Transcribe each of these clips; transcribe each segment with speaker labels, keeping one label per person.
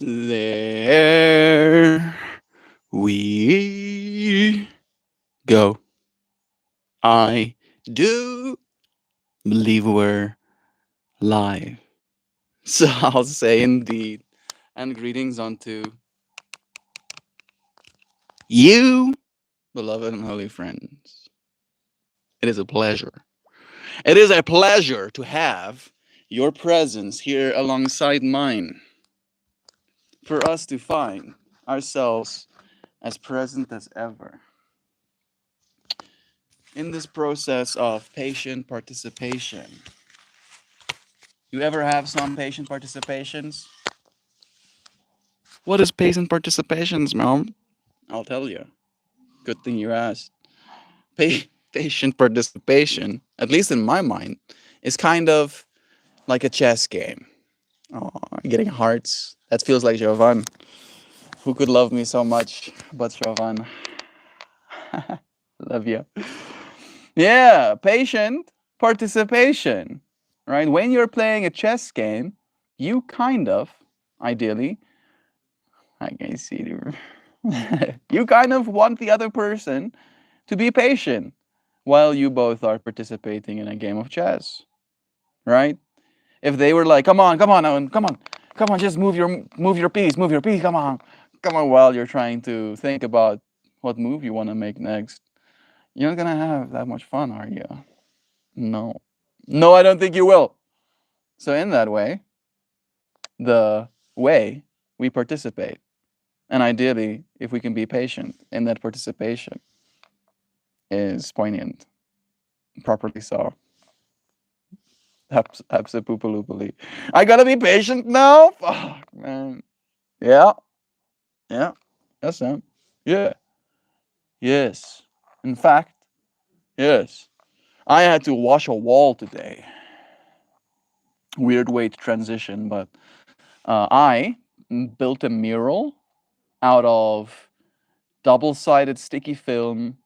Speaker 1: There we go. I do believe we're live. So I'll say indeed. And greetings unto you, beloved and holy friends. It is a pleasure. It is a pleasure to have your presence here alongside mine for us to find ourselves as present as ever in this process of patient participation. You ever have some patient participations? What is patient participations, mom? I'll tell you. Good thing you asked. Patient participation, at least in my mind, is kind of like a chess game. Oh, getting hearts. That feels like Jovan. Who could love me so much but Jovan? Love you. Yeah, patient participation, right? When you're playing a chess game, you kind of, ideally, I can see you kind of want the other person to be patient while you both are participating in a game of chess, right? If they were like, come on, Owen, come on, just move your piece, come on," while you're trying to think about what move you want to make next, you're not gonna have that much fun, are you? No, no, I don't think you will. So in that way, the way we participate, and ideally, if we can be patient in that participation, is poignant, properly so. Absolutely. I gotta be patient now. Fuck, man. Yeah, yeah. Yes, Sam. Yeah. Yes. In fact, yes. I had to wash a wall today. Weird way to transition, but I built a mural out of double-sided sticky film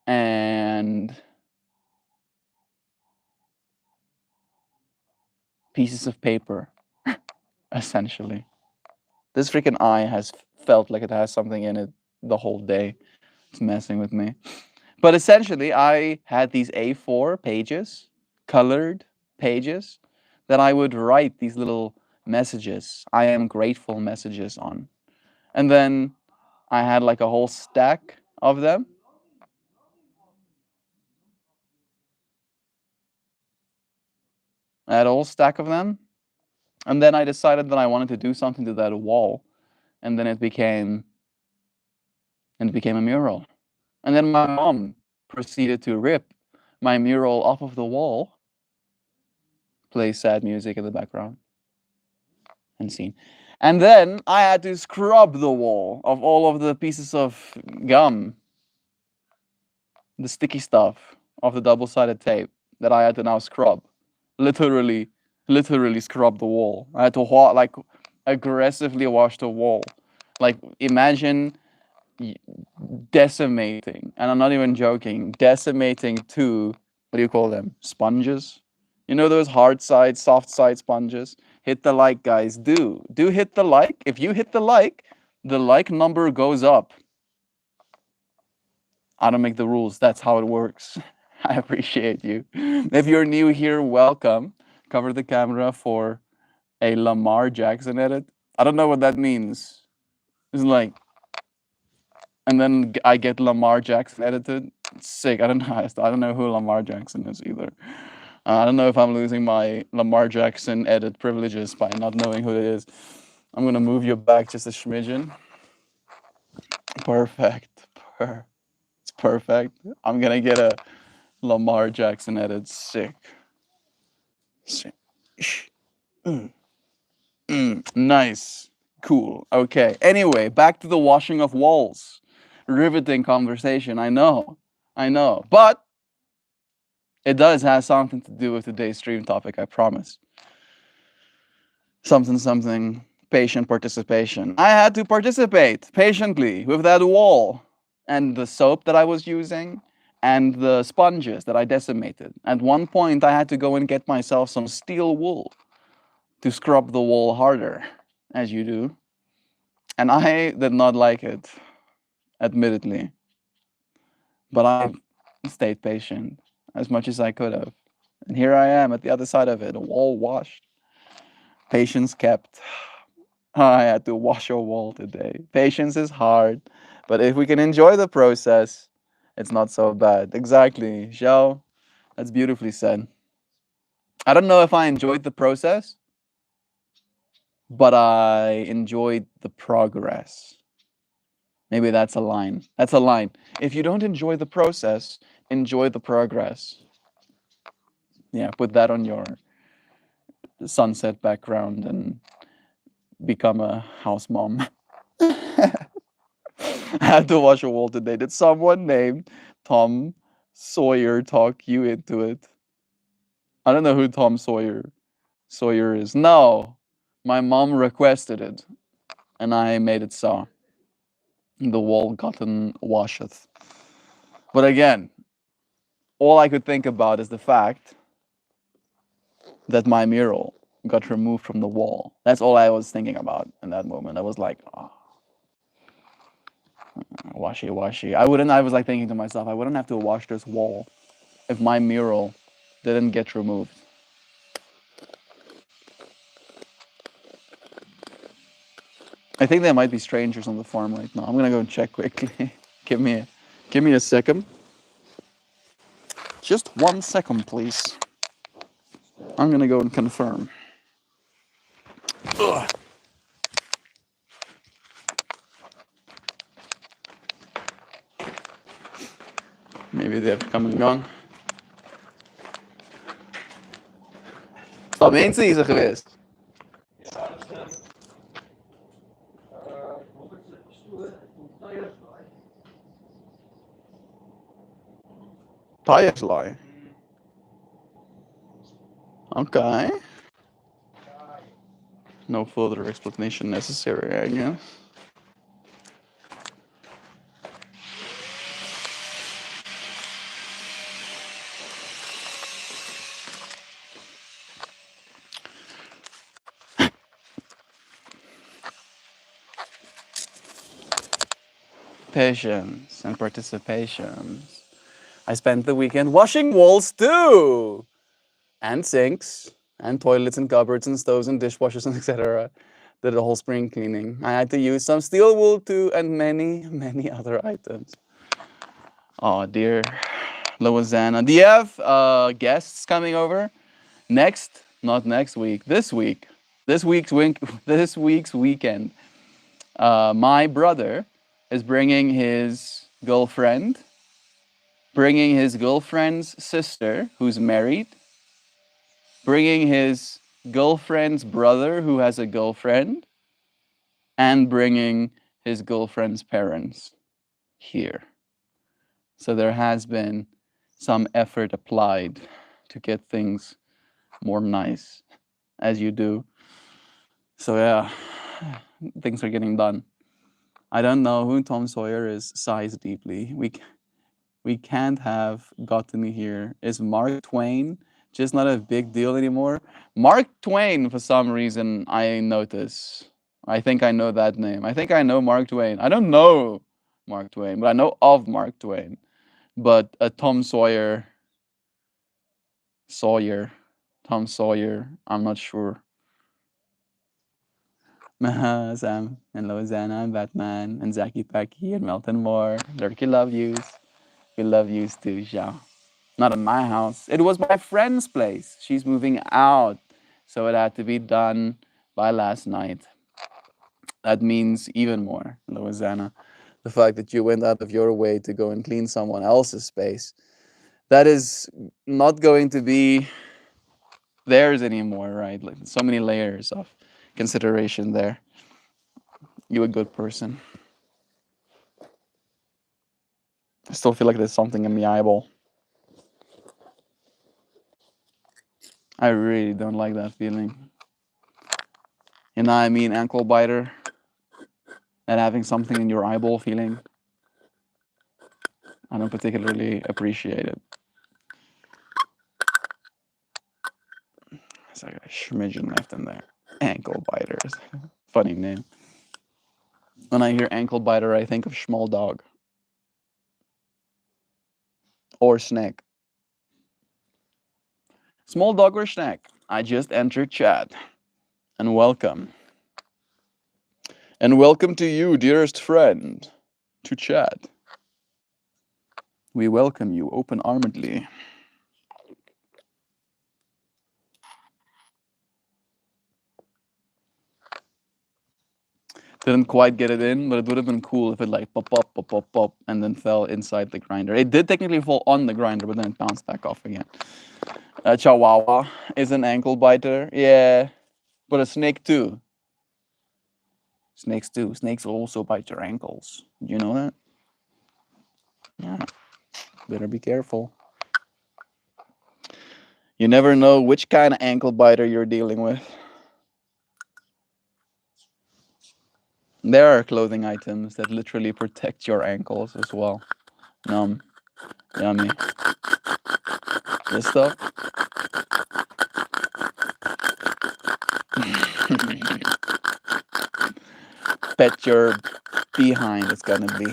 Speaker 1: and pieces of paper, essentially. This freaking eye has felt like it has something in it the whole day. It's messing with me. But essentially, I had these A4 pages, colored pages, that I would write these little messages, I am grateful messages on. And then I had like a whole stack of them. I had a whole stack of them. And then I decided that I wanted to do something to that wall. And then it became a mural. And then my mom proceeded to rip my mural off of the wall, play sad music in the background, and scene. And then I had to scrub the wall of all of the pieces of gum, the sticky stuff of the double-sided tape that I had to now scrub. Literally, literally scrub the wall. I had to like aggressively wash the wall. Like imagine decimating, and I'm not even joking, decimating two, what do you call them? Sponges? You know those hard side, soft side sponges? Hit the like, guys. Do hit the like. If you hit the like number goes up. I don't make the rules. That's how it works. I appreciate you. If you're new here, welcome. Cover the camera for a Lamar Jackson edit. I don't know what that means. It's like, and then I get Lamar Jackson edited. Sick. I don't know. I don't know who Lamar Jackson is either. I don't know if I'm losing my Lamar Jackson edit privileges by not knowing who it is. I'm gonna move you back just a smidgen. Perfect. It's perfect. I'm gonna get a Lamar Jackson edit. Sick. Sick. Mm. Nice. Cool. Okay. Anyway, back to the washing of walls. Riveting conversation. I know. I know. But it does have something to do with today's stream topic, I promise. Something, patient participation. I had to participate patiently with that wall and the soap that I was using and the sponges that I decimated. At one point, I had to go and get myself some steel wool to scrub the wall harder, as you do. And I did not like it, admittedly. But I stayed patient as much as I could have. And here I am at the other side of it, a wall washed. Patience kept. I had to wash a wall today. Patience is hard, but if we can enjoy the process, it's not so bad. Exactly, Xiao. That's beautifully said. I don't know if I enjoyed the process, but I enjoyed the progress. Maybe that's a line. That's a line. If you don't enjoy the process, enjoy the progress. Yeah, put that on your sunset background and become a house mom. I had to wash a wall today. Did someone named Tom Sawyer talk you into it? I don't know who Tom Sawyer is. No, my mom requested it, and I made it so. The wall gotten washeth. But again, all I could think about is the fact that my mural got removed from the wall. That's all I was thinking about in that moment. I was like, oh, washy, washy. I was like thinking to myself, I wouldn't have to wash this wall if my mural didn't get removed. I think there might be strangers on the farm right now. I'm gonna go and check quickly. Give me a second. Just 1 second, please. I'm gonna go and confirm. Ugh. Maybe they've come and gone. Wat mensen is er geweest? Tires. Okay. No further explanation necessary, I guess. Patience and participation. I spent the weekend washing walls too, and sinks, and toilets, and cupboards, and stoves, and dishwashers, and etc. Did a whole spring cleaning. I had to use some steel wool too, and many, many other items. Oh dear, Louisiana. Do you have guests coming over next? Not next week. This week. This week's weekend. My brother is bringing his girlfriend's sister, who's married, bringing his girlfriend's brother, who has a girlfriend, and bringing his girlfriend's parents here. So there has been some effort applied to get things more nice, as you do. So yeah, things are getting done. I don't know who Tom Sawyer is. Sighs deeply. We can't have gotten here. Is Mark Twain just not a big deal anymore? Mark Twain, for some reason, I notice. I think I know that name. I think I know Mark Twain. I don't know Mark Twain, but I know of Mark Twain. But Tom Tom Sawyer, I'm not sure. Sam and Louisiana and Batman and Zacky Packy and MeltMore. Lurky love yous. We love yous too, Xiao. Not in my house. It was my friend's place. She's moving out. So it had to be done by last night. That means even more, Louisiana. The fact that you went out of your way to go and clean someone else's space. That is not going to be theirs anymore, right? Like so many layers of consideration there. You a good person. I still feel like there's something in the eyeball. I really don't like that feeling. You know what I mean, ankle biter? And having something in your eyeball feeling. I don't particularly appreciate it. It's like a schmidgen left in there. Ankle biters. Funny name. When I hear ankle biter, I think of small dog or snack. Small dog or snack. I just entered chat. And welcome. And welcome to you, dearest friend, to chat. We welcome you open armedly. Didn't quite get it in, but it would have been cool if it like pop, pop, pop, pop, pop, and then fell inside the grinder. It did technically fall on the grinder, but then it bounced back off again. Chihuahua is an ankle biter. Yeah, but a snake too. Snakes too. Snakes also bite your ankles. Do you know that? Yeah. Better be careful. You never know which kind of ankle biter you're dealing with. There are clothing items that literally protect your ankles as well. Yum. Yummy. This stuff. Pet your behind, it's gonna be.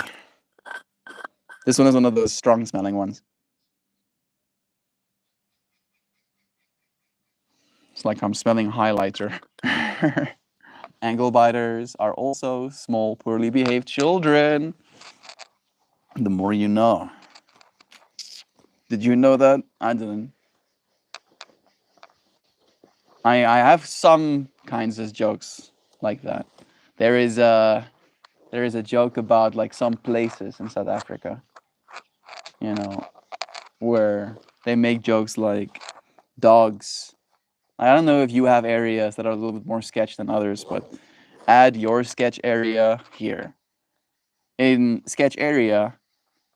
Speaker 1: This one is one of those strong smelling ones. It's like I'm smelling highlighter. Ankle biters are also small, poorly behaved children. The more you know. Did you know that? I didn't. I have some kinds of jokes like that. There is a joke about like some places in South Africa, you know, where they make jokes like dogs. I don't know if you have areas that are a little bit more sketch than others, but add your sketch area here. In sketch area,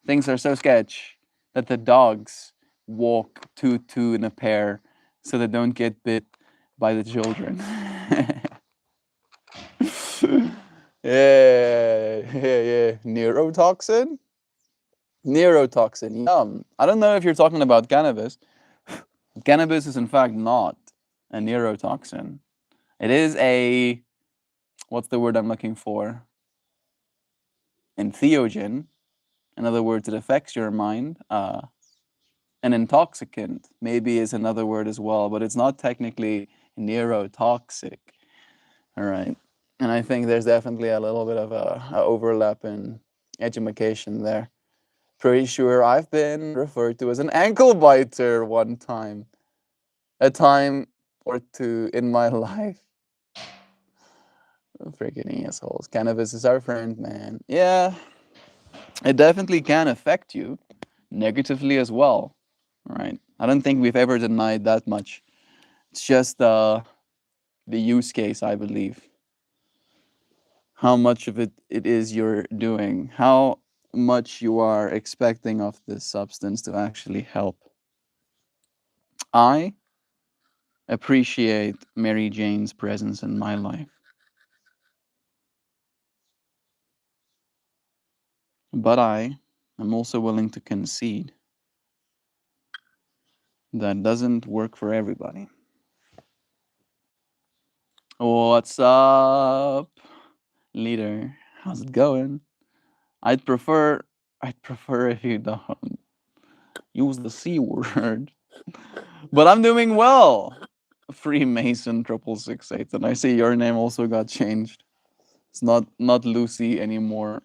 Speaker 1: things are so sketch that the dogs walk two in a pair so they don't get bit by the children. Yeah. Neurotoxin? Neurotoxin, yum. I don't know if you're talking about cannabis. Cannabis is in fact not a neurotoxin. It is a, what's the word I'm looking for? Entheogen. In other words, it affects your mind. An intoxicant maybe is another word as well, but it's not technically neurotoxic. All right. And I think there's definitely a little bit of a overlap in education there. Pretty sure I've been referred to as an ankle biter one time. A time or two in my life. Freaking assholes. Cannabis is our friend, man. Yeah, it definitely can affect you negatively as well. Right. I don't think we've ever denied that much. It's just the use case, I believe. How much of it is you're doing, how much you are expecting of this substance to actually help. I appreciate Mary Jane's presence in my life, but I am also willing to concede that doesn't work for everybody. What's up, leader? How's it going? I'd prefer if you don't use the C word. But I'm doing well. Freemason 6668. And I see your name also got changed. It's not Lucy anymore.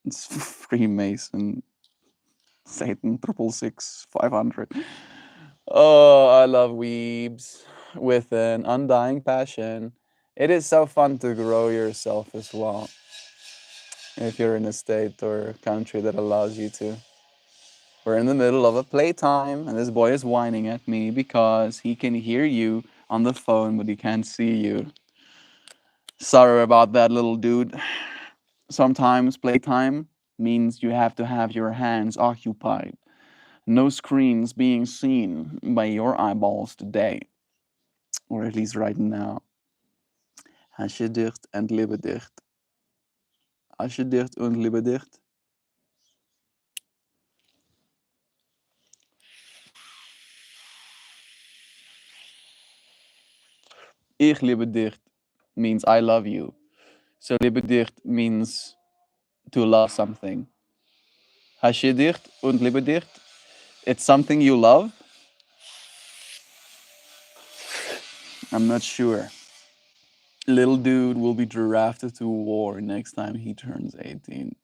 Speaker 1: It's Freemason Satan 666 500. Oh, I love weebs with an undying passion. It is so fun to grow yourself as well. If you're in a state or country that allows you to. We're in the middle of a playtime, and this boy is whining at me because he can hear you on the phone, but he can't see you. Sorry about that, little dude. Sometimes playtime means you have to have your hands occupied. No screens being seen by your eyeballs today, or at least right now. Als je dicht en lippen dicht. Als je dicht en lippen dicht. Ich liebe dicht means I love you. So liebedicht means to love something. Hashedicht und liebedicht, it's something you love. I'm not sure. Little dude will be drafted to war next time he turns 18.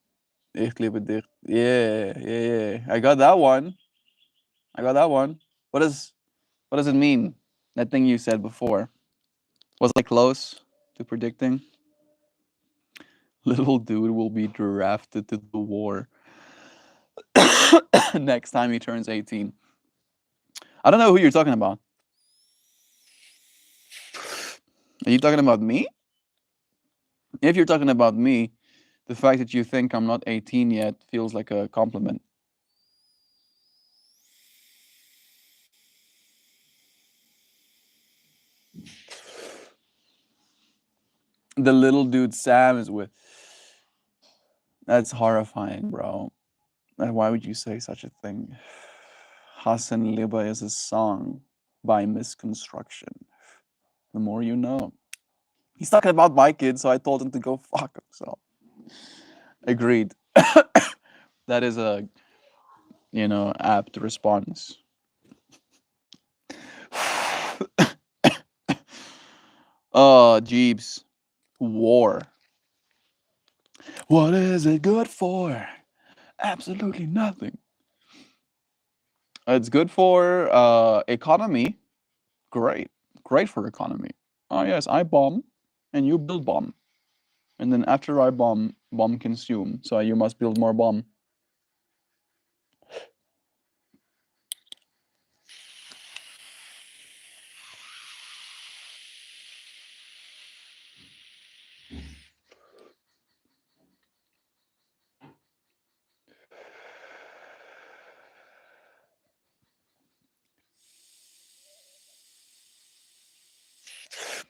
Speaker 1: Ich liebe dich. Yeah, yeah, yeah. I got that one. I got that one. What does it mean? That thing you said before. Was I close to predicting? Little dude will be drafted to the war next time he turns 18. I don't know who you're talking about. Are you talking about me? If you're talking about me, the fact that you think I'm not 18 yet feels like a compliment. The little dude Sam is with. That's horrifying, bro. Why would you say such a thing? Hassan Liba is a song by misconstruction. The more you know. He's talking about my kid, so I told him to go fuck himself. Agreed. That is a, apt response. Oh, Jeeves. War. What is it good for? Absolutely nothing. It's good for economy. Great. Great for economy. Oh, yes, I bomb and you build bomb. And then after I bomb, bomb consume. So you must build more bomb.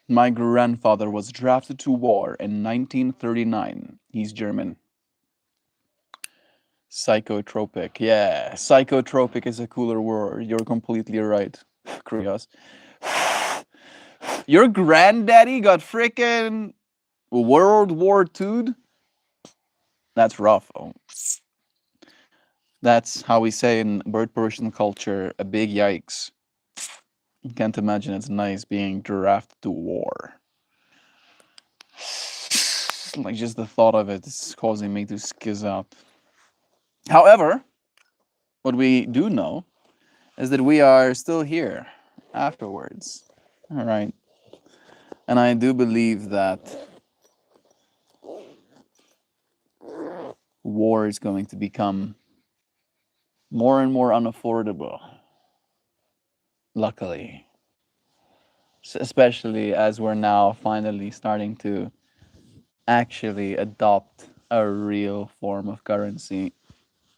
Speaker 1: My grandfather was drafted to war in 1939. He's German. Psychotropic. Yeah, psychotropic is a cooler word. You're completely right, Krios. Your granddaddy got frickin' World War II? That's rough. Oh. That's how we say in bird Persian culture, a big yikes. You can't imagine it's nice being drafted to war. Like just the thought of it is causing me to skizz out. However, what we do know is that we are still here afterwards. All right. And I do believe that war is going to become more and more unaffordable. Luckily. Especially as we're now finally starting to actually adopt a real form of currency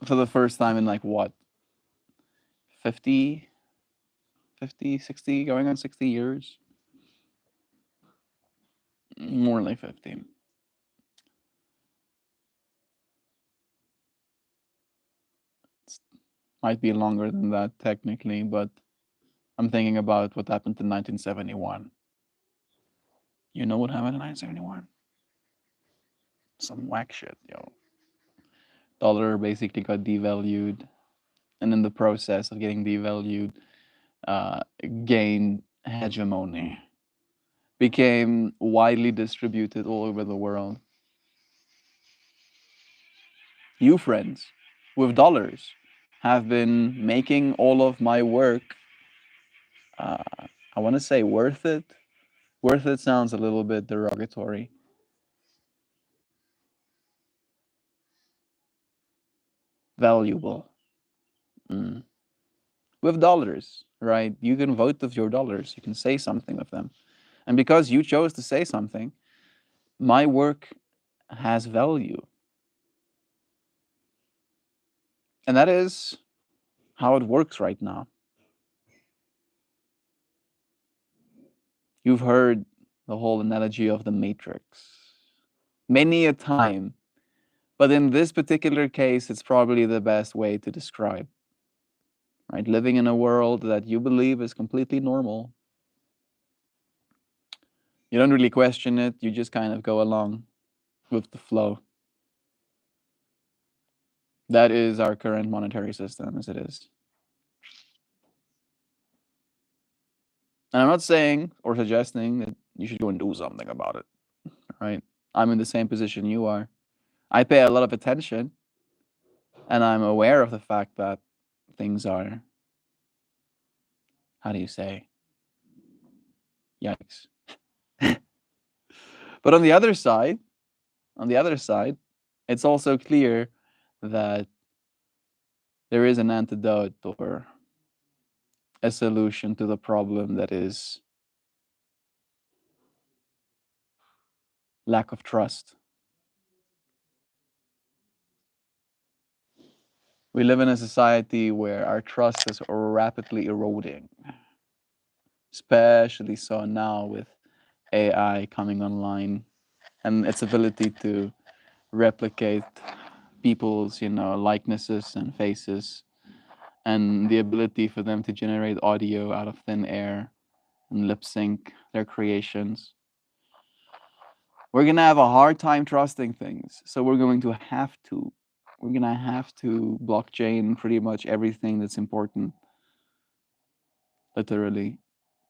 Speaker 1: for the first time in like what, 50, 50, 60, going on 60 years? More like 50. Might be longer than that technically, but I'm thinking about what happened in 1971. You know what happened in 1971? Some whack shit, yo. Dollar basically got devalued, and in the process of getting devalued, gained hegemony, became widely distributed all over the world. You friends with dollars have been making all of my work, uh, I want to say worth it. Worth it sounds a little bit derogatory. Valuable. Mm. With dollars, right? You can vote with your dollars. You can say something with them. And because you chose to say something, my work has value. And that is how it works right now. You've heard the whole analogy of the Matrix many a time, but in this particular case, it's probably the best way to describe. Right? Living in a world that you believe is completely normal. You don't really question it, you just kind of go along. with the flow. That is our current monetary system as it is. And I'm not saying or suggesting that you should go and do something about it, right? I'm in the same position you are. I pay a lot of attention and I'm aware of the fact that things are, how do you say, yikes. But on the other side, it's also clear that there is an antidote or a solution to the problem that is lack of trust. We live in a society where our trust is rapidly eroding, especially so now with AI coming online and its ability to replicate people's, likenesses and faces, and the ability for them to generate audio out of thin air and lip sync their creations. We're going to have a hard time trusting things. So we're going to have to blockchain pretty much everything that's important, literally,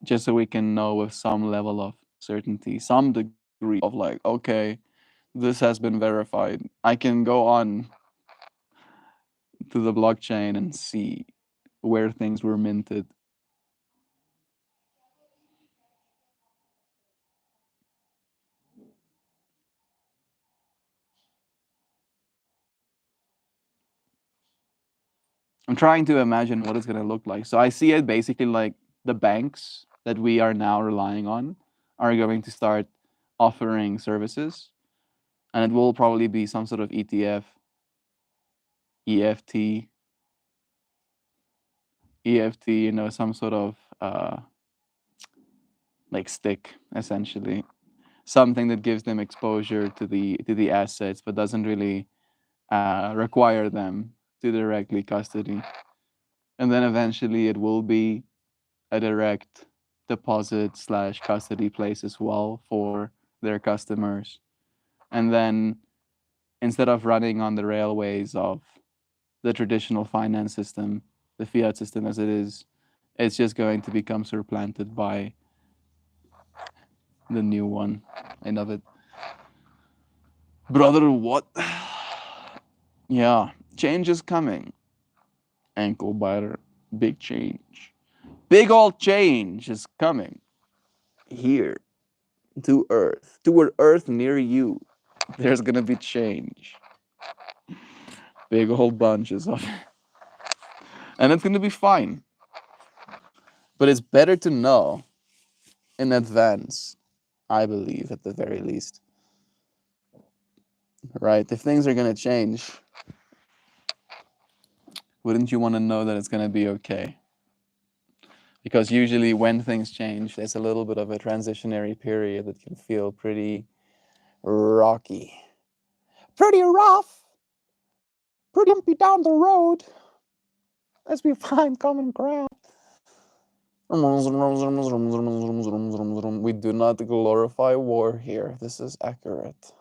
Speaker 1: just so we can know with some level of certainty, some degree of like, okay, this has been verified. I can go on to the blockchain and see where things were minted. I'm trying to imagine what it's going to look like. So I see it basically like the banks that we are now relying on are going to start offering services, and it will probably be some sort of ETF, EFT, EFT, some sort of like stick, essentially, something that gives them exposure to the assets, but doesn't really require them to directly custody. And then eventually it will be a direct deposit slash custody place as well for their customers. And then instead of running on the railways of the traditional finance system, the fiat system as it is, it's just going to become supplanted by the new one. I love it. Brother, what? Yeah, change is coming. Ankle biter, big change. Big old change is coming here to an Earth near you. There's gonna be change. Big old bunches of it. And it's gonna be fine. But it's better to know in advance, I believe, at the very least. Right? If things are gonna change, wouldn't you want to know that it's gonna be okay? Because usually when things change, there's a little bit of a transitionary period that can feel pretty rocky, pretty rough, pretty bumpy down the road as we find common ground. We do not glorify war here. This is accurate.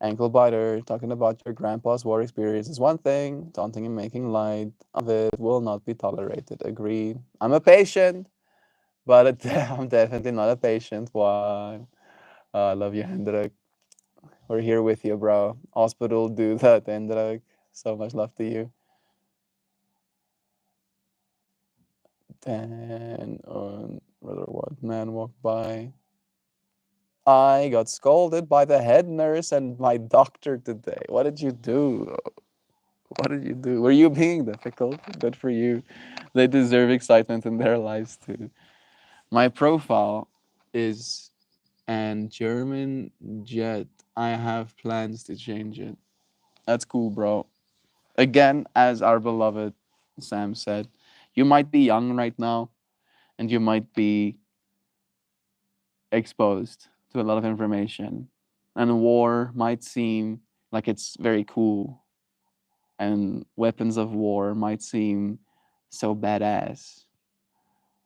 Speaker 1: Ankle biter, talking about your grandpa's war experience is one thing. Taunting and making light of it will not be tolerated. Agreed. I'm a patient, but I'm definitely not a patient one. I love you, Hendrik. We're here with you, bro. Hospital, do that, Hendrik. So much love to you. Then, brother, what man walked by? I got scolded by the head nurse and my doctor today. What did you do? What did you do? Were you being difficult? Good for you. They deserve excitement in their lives too. My profile is an German jet. I have plans to change it. That's cool, bro. Again, as our beloved Sam said, you might be young right now and you might be exposed to a lot of information. And war might seem like it's very cool, and weapons of war might seem so badass.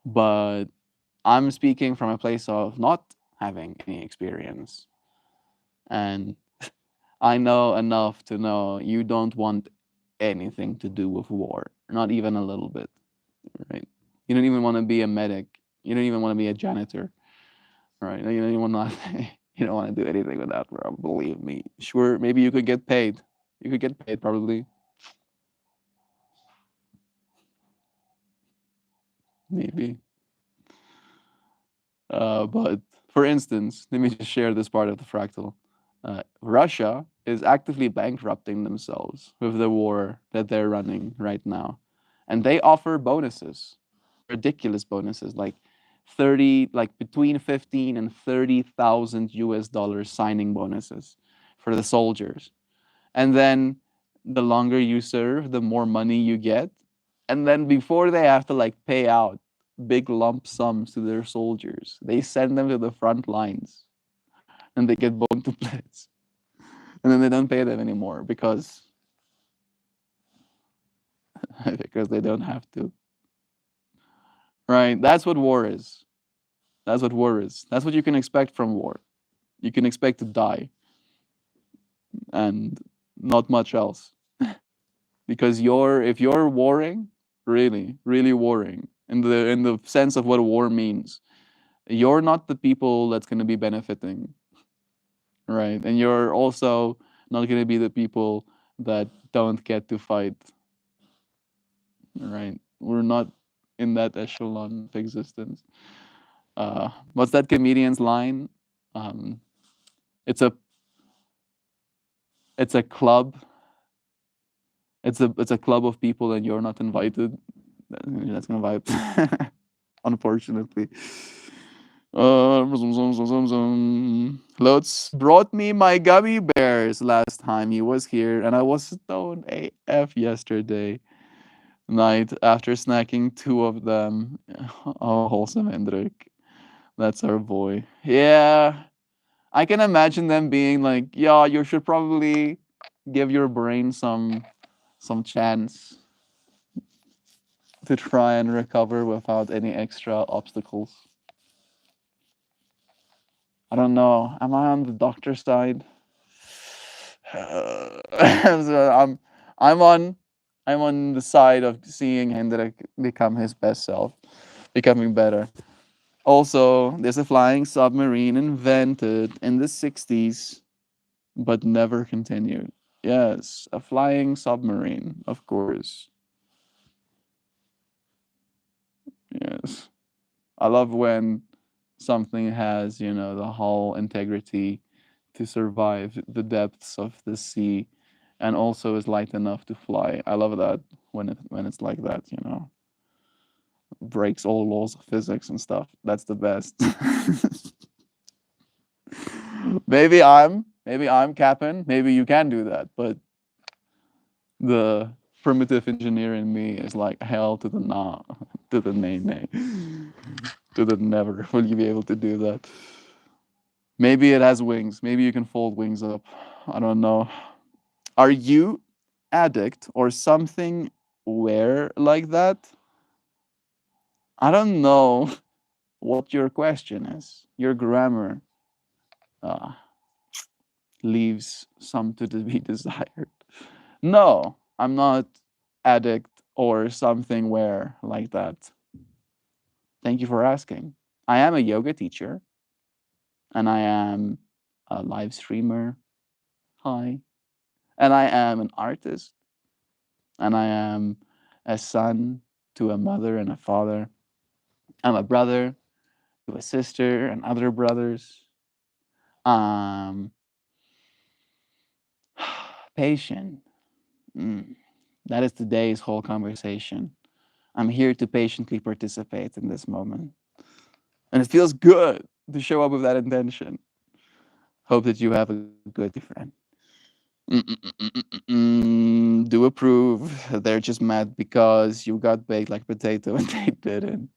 Speaker 1: But I'm speaking from a place of not having any experience. And I know enough to know you don't want anything to do with war, not even a little bit, right? You don't even want to be a medic. You don't even want to be a janitor, right? You don't even want to, you don't want to do anything with that, bro. Believe me. Sure, maybe you could get paid. You could get paid probably, maybe. But for instance, let me just share this part of the fractal. Russia is actively bankrupting themselves with the war that they're running right now. And they offer bonuses, ridiculous bonuses, like 30, like between 15 and 30,000 US dollars signing bonuses for the soldiers. And then the longer you serve, the more money you get. And then before they have to like pay out big lump sums to their soldiers, they send them to the front lines and they get boned to bits. And then they don't pay them anymore because they don't have to. Right? That's what war is. That's what war is. That's what you can expect from war. You can expect to die and not much else. Because if you're warring, really, really warring in the sense of what war means, you're not the people that's going to be benefiting, right? And you're also not going to be the people that don't get to fight, right? We're not in that echelon of existence. What's that comedian's line? Um, it's a it's a club. It's a club of people, and you're not invited. That's gonna vibe. Unfortunately. Lutz brought me my gummy bears last time he was here, and I was stoned AF yesterday night after snacking two of them. Oh, wholesome Hendrik. That's our boy. Yeah, I can imagine them being like, yeah, you should probably give your brain some chance to try and recover without any extra obstacles. I don't know. Am I on the doctor side? So I'm on I'm on the side of seeing Hendrik become his best self, becoming better. Also, there's a flying submarine invented in the 60s, but never continued. Yes, a flying submarine, of course. Yes. I love when something has, the whole integrity to survive the depths of the sea and also is light enough to fly. I love that when it's like that, breaks all laws of physics and stuff. That's the best. Maybe I'm capping. Maybe you can do that, but the primitive engineer in me is like hell to the nah, to the nay nay, to the never will you be able to do that. Maybe it has wings. Maybe you can fold wings up. I don't know. Are you addict or something where like that? I don't know what your question is. Your grammar uh, leaves some to be desired. No, I'm not addict or something where like that. Thank you for asking. I am a yoga teacher and I am a live streamer. Hi. And I am an artist and I am a son to a mother and a father. I'm a brother to a sister and other brothers. Um, patient. Mm. That is today's whole conversation. I'm here to patiently participate in this moment. And it feels good to show up with that intention. Hope that you have a good day, friend. Do approve. They're just mad because you got baked like potato and they didn't.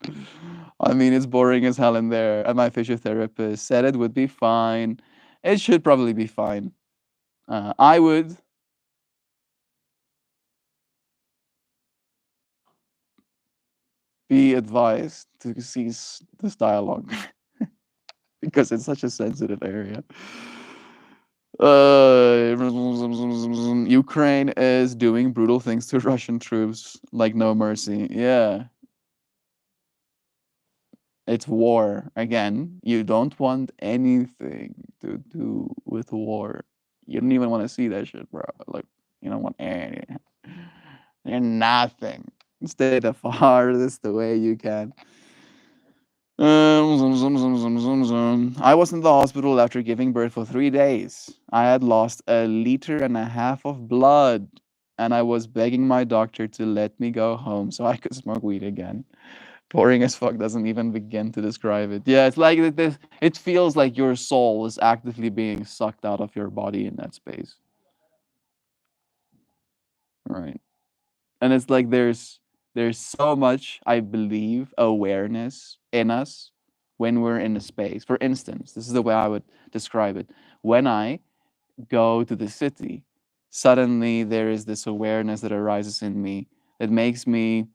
Speaker 1: I mean, it's boring as hell in there. And my physiotherapist said it would be fine. It should probably be fine. I would be advised to cease this dialogue because it's such a sensitive area. Uh, Ukraine is doing brutal things to Russian troops like no mercy. Yeah, it's war. Again, you don't want anything to do with war. You don't even want to see that shit, bro. Like, you don't want any. You're nothing. Stay the farthest away you can. I was in the hospital after giving birth for 3 days. I had lost 1.5 liters of blood, and I was begging my doctor to let me go home so I could smoke weed again. Boring as fuck doesn't even begin to describe it. Yeah, it's like this. It feels like your soul is actively being sucked out of your body in that space, right? And it's like there's so much, I believe, awareness in us when we're in a space. For instance, this is the way I would describe it. When I go to the city, suddenly there is this awareness that arises in me that makes me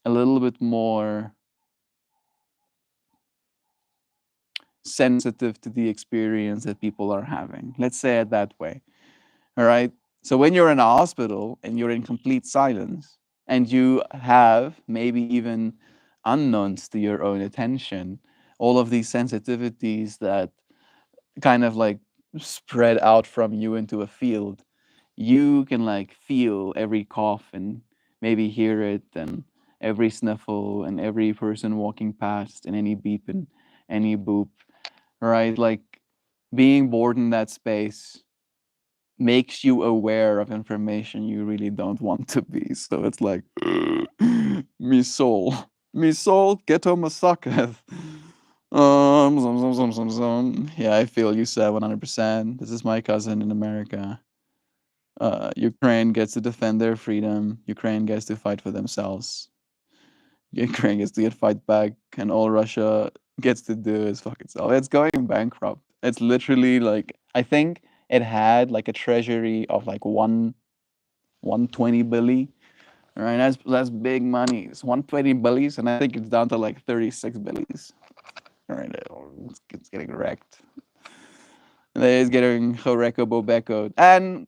Speaker 1: a little bit more sensitive to the experience that people are having. Let's say it that way. All right. So when you're in a hospital and you're in complete silence and you have maybe even unknowns to your own attention, all of these sensitivities that kind of like spread out from you into a field, you can like feel every cough and maybe hear it and every sniffle and every person walking past and any beep and any boop, right? Like being bored in that space makes you aware of information you really don't want to be. So it's like, me soul, get on my socket. Yeah, I feel you said 100%. This is my cousin in America. Ukraine gets to defend their freedom. Ukraine gets to fight for themselves. Ukraine gets to get fight back, and all Russia gets to do is fuck itself. It's going bankrupt. It's literally like I think it had like a treasury of like 120 billion. Right, that's big money. It's 120 billies, and I think it's down to like 36 billies. Right, it's getting wrecked. It's getting Horeko Bobeko. And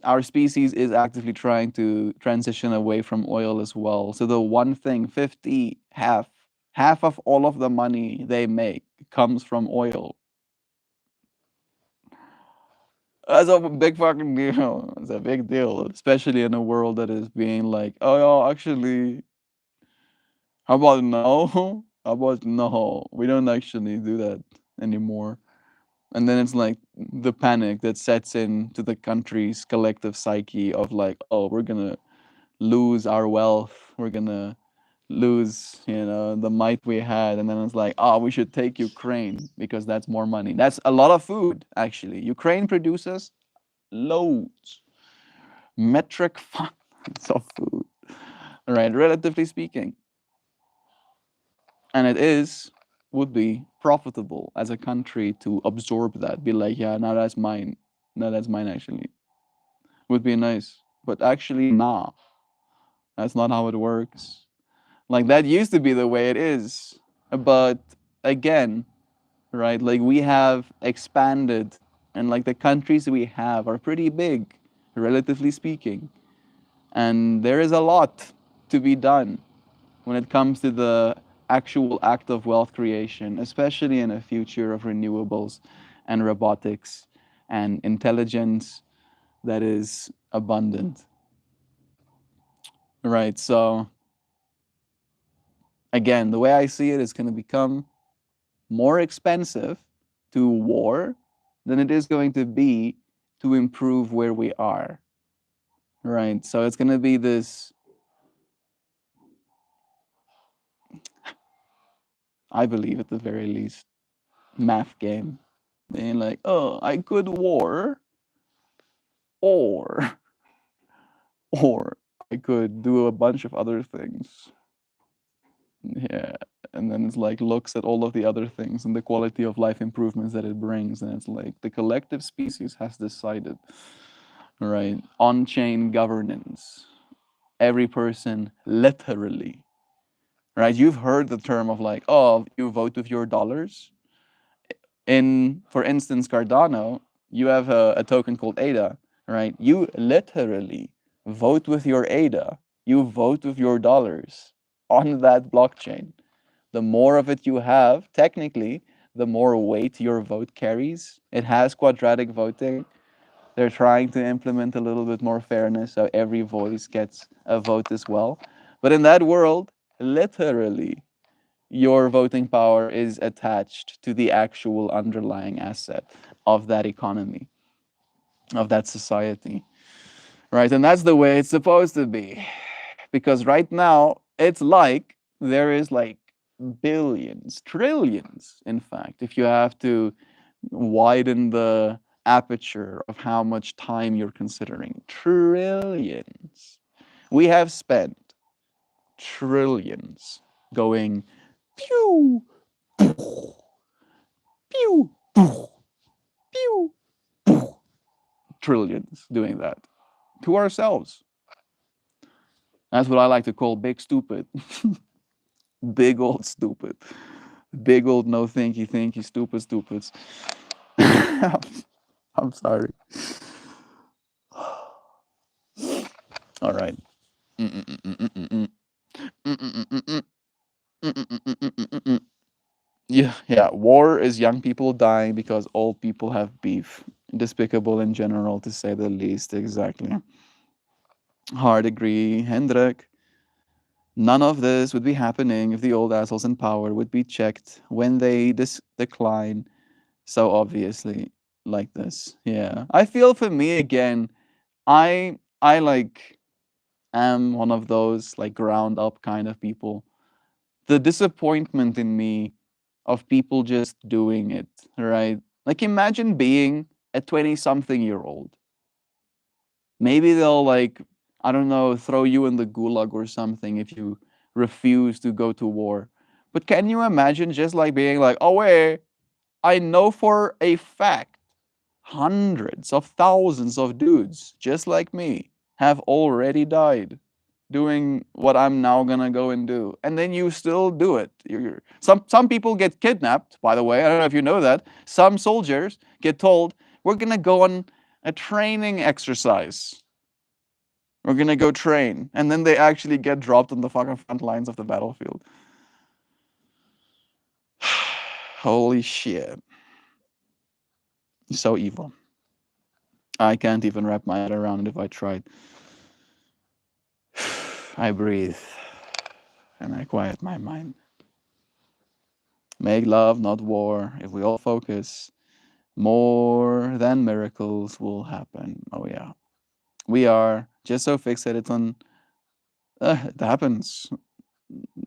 Speaker 1: our species is actively trying to transition away from oil as well. So the one thing, 50, half of all of the money they make comes from oil. That's a big fucking deal. It's a big deal, especially in a world that is being like, oh, yeah, actually, how about no? How about no? We don't actually do that anymore. And then it's like the panic that sets in to the country's collective psyche of like, oh, we're gonna lose our wealth, we're gonna lose, the might we had, and then it's like, oh, we should take Ukraine because that's more money. That's a lot of food, actually. Ukraine produces loads, metric tons of food, right? Relatively speaking, and it would be profitable as a country to absorb that, be like, yeah, now that's mine, no, that's mine actually. Would be nice. But actually, nah, that's not how it works. Like, that used to be the way it is. But again, right, like, we have expanded, and like, the countries we have are pretty big, relatively speaking. And there is a lot to be done when it comes to the actual act of wealth creation, especially in a future of renewables and robotics and intelligence that is abundant. Right. So again, the way I see it is going to become more expensive to war than it is going to be to improve where we are. Right. So it's going to be this, I believe at the very least, math game. Being like, oh, I could war or or I could do a bunch of other things. Yeah. And then it's like looks at all of the other things and the quality of life improvements that it brings. And it's like the collective species has decided, right? On chain governance. Every person literally, right? You've heard the term of like, oh, you vote with your dollars. In, for instance, Cardano, you have a token called ADA, right? You literally vote with your ADA. You vote with your dollars on that blockchain. The more of it you have, technically, the more weight your vote carries. It has quadratic voting. They're trying to implement a little bit more fairness so every voice gets a vote as well. But in that world, literally, your voting power is attached to the actual underlying asset of that economy, of that society, right? And that's the way it's supposed to be. Because right now, it's like there is like billions, trillions, in fact, if you have to widen the aperture of how much time you're considering. Trillions. We have spent trillions going pew, pew, pew, trillions doing that to ourselves. That's what I like to call big stupid. Big old stupid. Big old no thinky stupid stupids. I'm sorry. All right. Yeah, yeah. War is young people dying because old people have beef. Despicable in general, to say the least. Exactly. Hard agree, Hendrik. None of this would be happening if the old assholes in power would be checked when they decline so obviously like this. Yeah. I feel for me again, I like am one of those like ground up kind of people. The disappointment in me of people just doing it, right? Like imagine being a 20 something year old. Maybe they'll like, I don't know, throw you in the gulag or something if you refuse to go to war. But can you imagine just like being like, oh wait, I know for a fact hundreds of thousands of dudes just like me have already died doing what I'm now gonna go and do, and then you still do it. Some people get kidnapped. By the way, I don't know if you know that. Some soldiers get told we're gonna go on a training exercise. We're gonna go train, and then they actually get dropped on the fucking front lines of the battlefield. Holy shit! So evil. I can't even wrap my head around it if I tried. I breathe and I quiet my mind. Make love, not war. If we all focus, more than miracles will happen. Oh, yeah. We are just so fixated on it happens.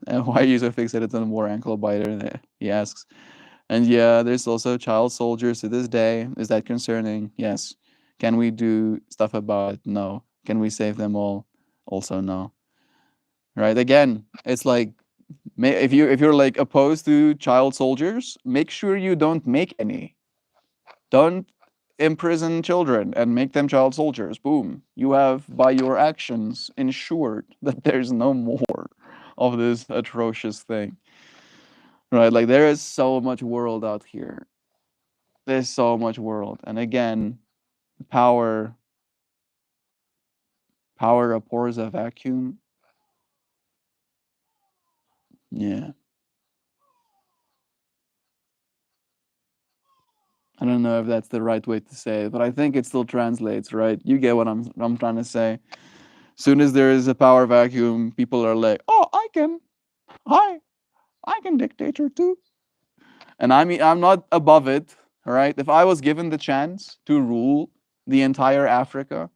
Speaker 1: Why are you so fixated on war ankle biter? He asks. And yeah, there's also child soldiers to this day. Is that concerning? Yes. Can we do stuff about it? No. Can we save them all? Also, no. Right? Again, it's like if you're like opposed to child soldiers, make sure you don't make any. Don't imprison children and make them child soldiers. Boom. You have, by your actions, ensured that there's no more of this atrocious thing. Right? Like, there is so much world out here. There's so much world. And again, power, power abhors a vacuum. Yeah. I don't know if that's the right way to say it, but I think it still translates, right? You get what I'm trying to say. Soon as there is a power vacuum, people are like, "Oh, I, I can dictator too." And I mean, I'm not above it, right? If I was given the chance to rule the entire Africa,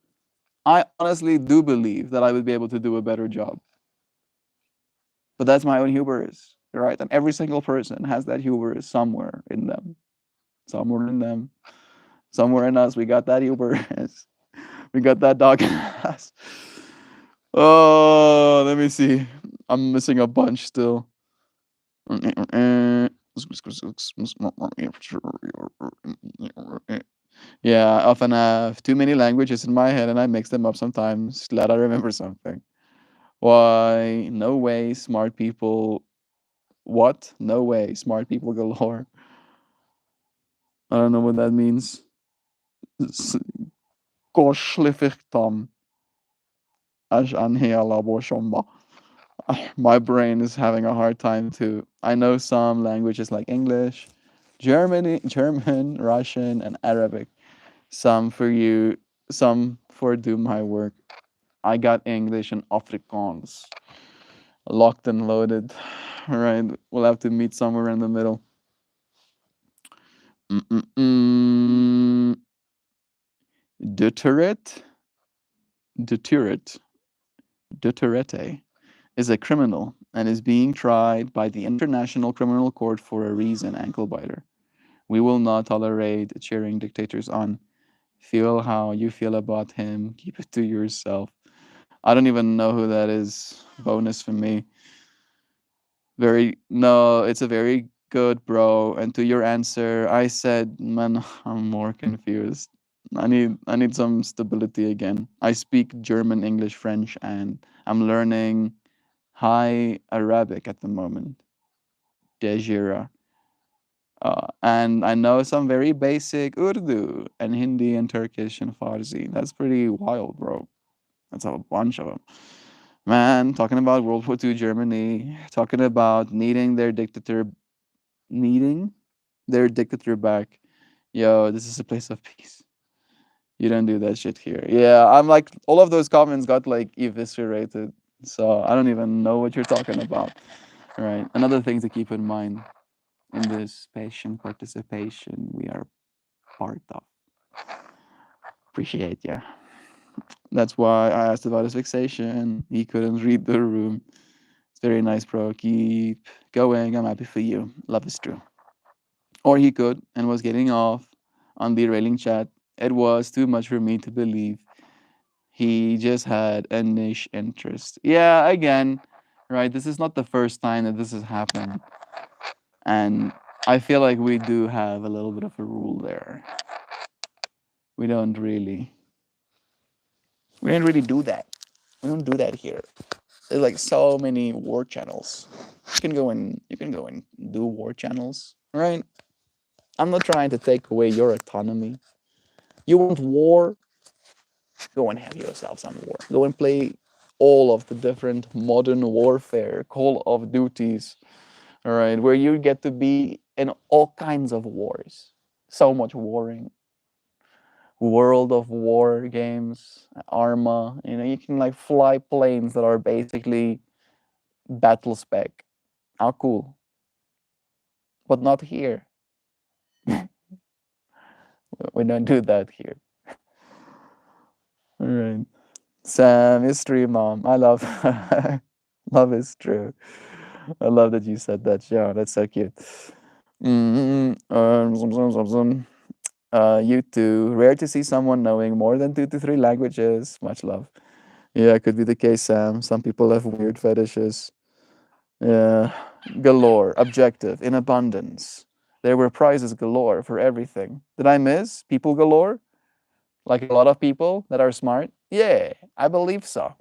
Speaker 1: I honestly do believe that I would be able to do a better job. But that's my own hubris, right? And every single person has that hubris somewhere in them, somewhere in them, somewhere in us. We got that hubris. We got that dog in us. Oh, let me see. I'm missing a bunch still. Yeah, I often have too many languages in my head and I mix them up sometimes. Glad I remember something. Why? No way, smart people. What? No way, smart people galore. I don't know what that means. S- Koshlifichtam ash anheala boshomba. My brain is having a hard time too. I know some languages like English, German, Russian, and Arabic. Some for you, some for do my work. I got English and Afrikaans locked and loaded. All right, we'll have to meet somewhere in the middle. Mm-mm-mm. Duterte, Duterte, Duterte is a criminal and is being tried by the International Criminal Court for a reason, ankle biter. We will not tolerate cheering dictators on. Feel how you feel about him. Keep it to yourself. I don't even know who that is. Bonus for me. Very no, it's a very good bro. And to your answer, I said, man, I'm more confused. I need some stability again. I speak German, English, French, and I'm learning high Arabic at the moment. Dejira. And I know some very basic Urdu and Hindi and Turkish and Farsi. That's pretty wild, bro. That's a bunch of them. Man, talking about World War II Germany, talking about needing their dictator back. Yo, this is a place of peace. You don't do that shit here. Yeah, I'm like, all of those comments got like eviscerated. So I don't even know what you're talking about. Right. Another thing to keep in mind in this patient participation we are part of. Appreciate ya. That's why I asked about his fixation. He couldn't read the room. It's very nice, bro. Keep going. I'm happy for you. Love is true. Or he could and was getting off on the railing chat. It was too much for me to believe. He just had a niche interest. Yeah, again, right? This is not the first time that this has happened. And I feel like we do have a little bit of a rule there. We don't really we don't really do that. We don't do that here. There's like so many war channels. You can go and do war channels, right? I'm not trying to take away your autonomy. You want war? Go and have yourself some war. Go and play all of the different modern warfare, Call of Duties, all right, where you get to be in all kinds of wars. So much warring. World of War games, Arma, you can like fly planes that are basically battle spec. How cool. But not here. We don't do that here. All right. Sam, history mom. I love love is true. I love that you said that. Yeah, that's so cute. You too. Rare to see someone knowing more than 2 to 3 languages. Much love. Yeah, it could be the case, Sam. Some people have weird fetishes. Yeah, galore, objective, in abundance. There were prizes galore for everything. Did I miss people galore? Like a lot of people that are smart? Yeah, I believe so.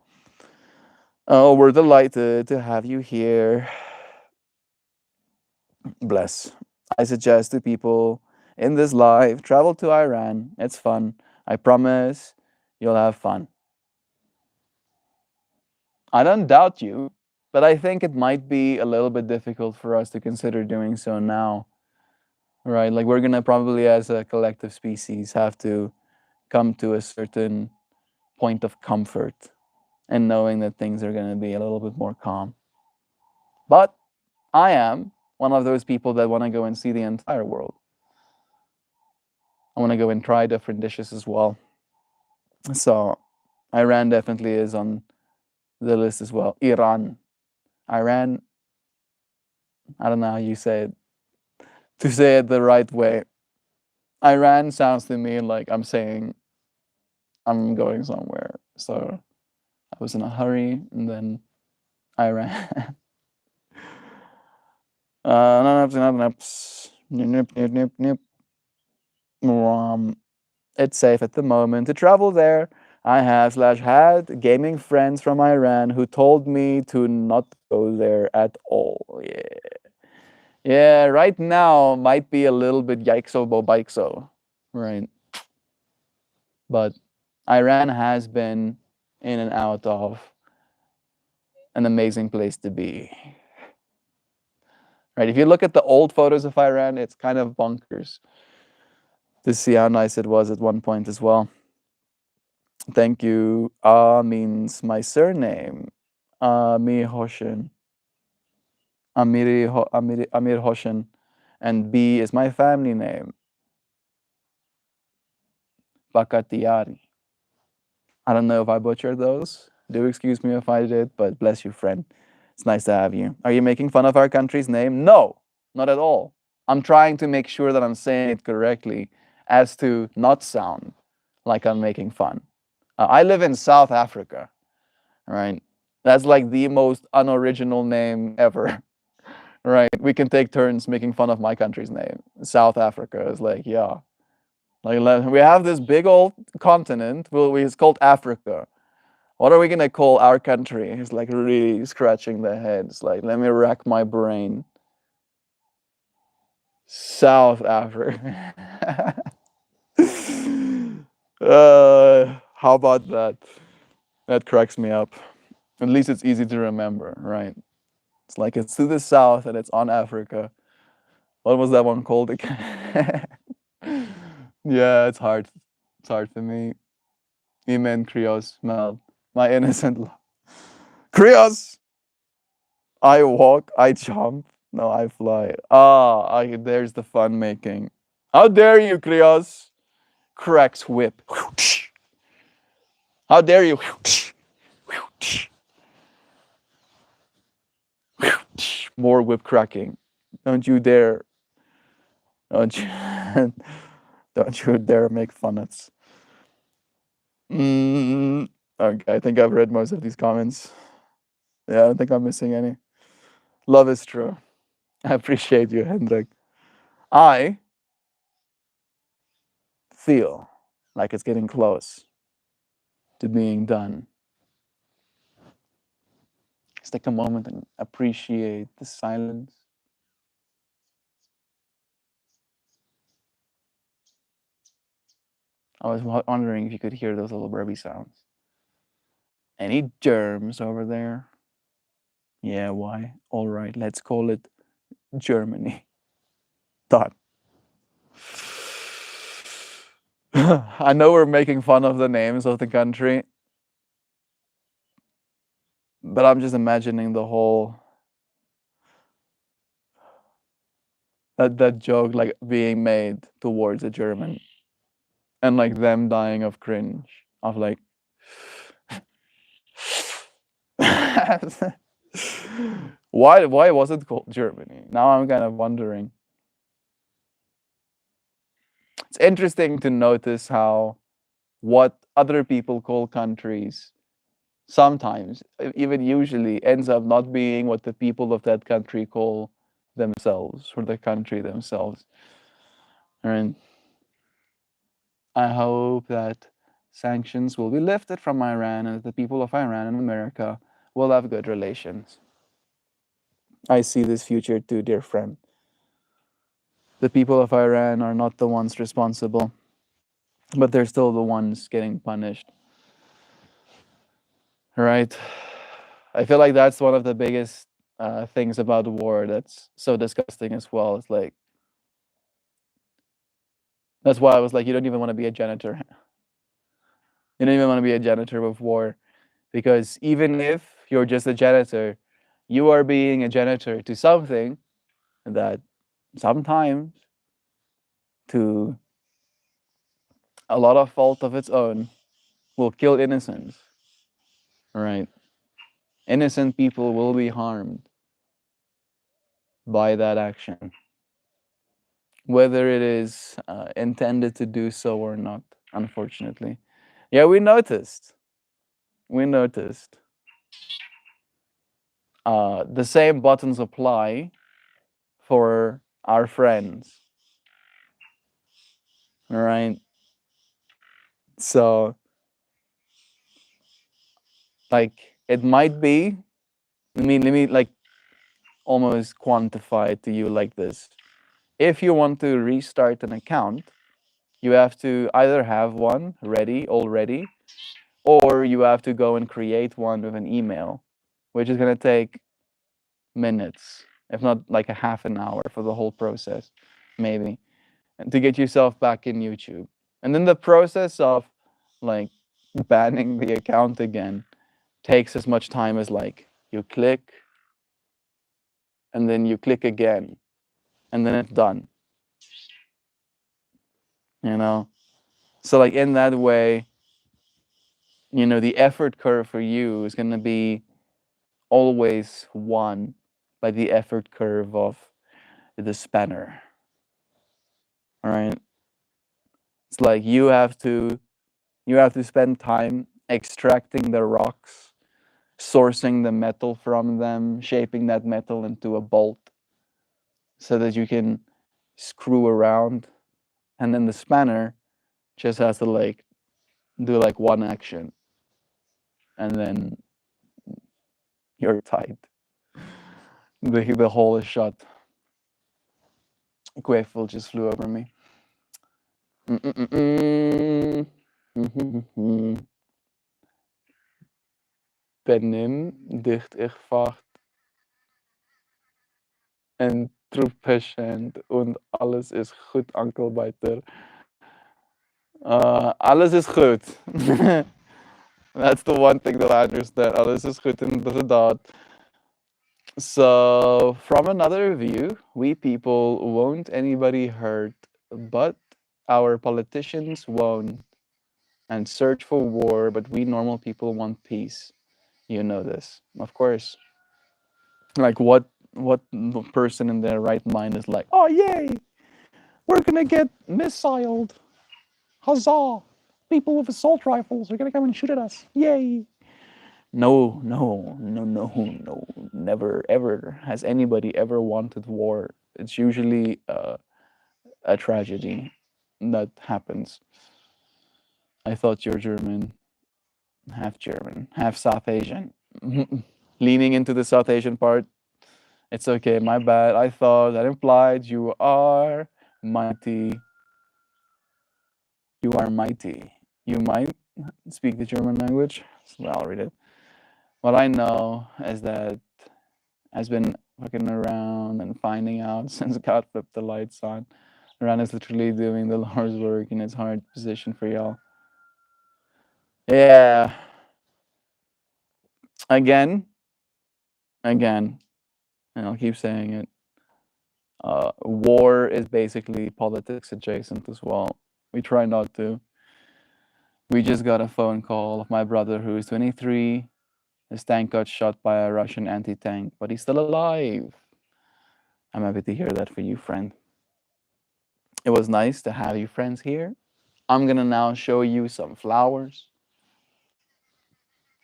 Speaker 1: Oh, we're delighted to have you here. Bless. I suggest to people in this live travel to Iran. It's fun. I promise you'll have fun. I don't doubt you, but I think it might be a little bit difficult for us to consider doing so now. Right? Like we're gonna probably, as a collective species, have to come to a certain point of comfort and knowing that things are gonna be a little bit more calm. But I am one of those people that want to go and see the entire world. I want to go and try different dishes as well. So Iran definitely is on the list as well. Iran. Iran, I don't know how you say it. To say it the right way. Iran sounds to me like I'm saying I'm going somewhere. So I was in a hurry and then Iran. It's safe at the moment to travel there. I have slash had gaming friends from Iran who told me to not go there at all. Yeah. Yeah, right now might be a little bit yikes-o bo bikes-o. Right. But Iran has been in and out of an amazing place to be. Right? If you look at the old photos of Iran, it's kind of bonkers to see how nice it was at one point as well. Thank you. Means my surname. Amir Hoshin. Amir Hoshin. And B is my family name. Bakatiari. I don't know if I butchered those. Do excuse me if I did, but bless you, friend. It's nice to have you. Are you making fun of our country's name? No, not at all. I'm trying to make sure that I'm saying it correctly as to not sound like I'm making fun. I live in South Africa, right? That's like the most unoriginal name ever, right? We can take turns making fun of my country's name. South Africa is like, yeah. Like we have this big old continent. It's called Africa. What are we gonna call our country? He's like really scratching their head. It's like, let me rack my brain. South Africa. How about that? That cracks me up. At least it's easy to remember, right? It's like it's to the south and it's on Africa. What was that one called again? Yeah, it's hard. It's hard for me. Amen, Krios, Mel. My innocent love. Krios! I walk, I jump. No, I fly. There's the fun making. How dare you, Krios? Cracks whip. How dare you? More whip cracking. Don't you dare. Don't you, don't you dare make fun of us. Okay, I think I've read most of these comments. Yeah, I don't think I'm missing any. Love is true. I appreciate you, Hendrik. I feel like it's getting close to being done. Just take a moment and appreciate the silence. I was wondering if you could hear those little burpee sounds. Any germs over there? Yeah, why? All right, let's call it Germany. Done. I know we're making fun of the names of the country, but I'm just imagining the whole that joke like being made towards a German and like them dying of cringe of like why was it called Germany? Now I'm kind of wondering. It's interesting to notice how what other people call countries sometimes, even usually, ends up not being what the people of that country call themselves or the country themselves. And I hope that sanctions will be lifted from Iran and that the people of Iran and America will have good relations. I see this future too, dear friend. The people of Iran are not the ones responsible, but they're still the ones getting punished. Right? I feel like that's one of the biggest things about the war that's so disgusting as well. It's like, that's why I was like, you don't even want to be a janitor. You don't even want to be a janitor of war. Because even if you're just a janitor, you are being a janitor to something that sometimes, to a lot of fault of its own, will kill innocents. Right? Innocent people will be harmed by that action, whether it is intended to do so or not, unfortunately. Yeah, we noticed. We noticed. The same buttons apply for our friends. All right. So, like, it might be, let me like almost quantify it to you like this. If you want to restart an account, You have to either have one ready already, or you have to go and create one with an email, which is going to take minutes, if not like a half an hour for the whole process, maybe, and to get yourself back in YouTube. And then the process of like banning the account again takes as much time as like you click and then you click again and then it's done, you know? So, like, in that way, the effort curve for you is going to be always won by the effort curve of the spanner. All right. It's like you have to spend time extracting the rocks, sourcing the metal from them, shaping that metal into a bolt so that you can screw around, and then the spanner just has to like do like one action and then you're tight. The hole is shut. Quavefull just flew over me. Benimm dich einfach en troeppatiënt und alles is goed, Ankelbiter. Alles is goed. That's the one thing that I understand. Alles is goed inderdaad. So, from another view, we people won't anybody hurt, but our politicians won't and search for war, but we normal people want peace. You know this, of course. Like what person in their right mind is like, oh yay, we're gonna get missiled. Huzzah! People with assault rifles are gonna come and shoot at us. Yay! No, no, no, no, no. Never ever has anybody ever wanted war. It's usually a tragedy that happens. I thought you're German, half South Asian. Leaning into the South Asian part. It's okay, my bad. I thought that implied you are mighty. You are mighty. You might speak the German language. Well, I'll read it. What I know is that has been fucking around and finding out since God flipped the lights on. Ran is literally doing the Lord's work in his hard position for y'all. Yeah. Again, and I'll keep saying it. War is basically politics adjacent as well. We try not to. We just got a phone call of my brother who is 23. His tank got shot by a Russian anti-tank, but he's still alive. I'm happy to hear that for you, friend. It was nice to have you friends here. I'm gonna now show you some flowers.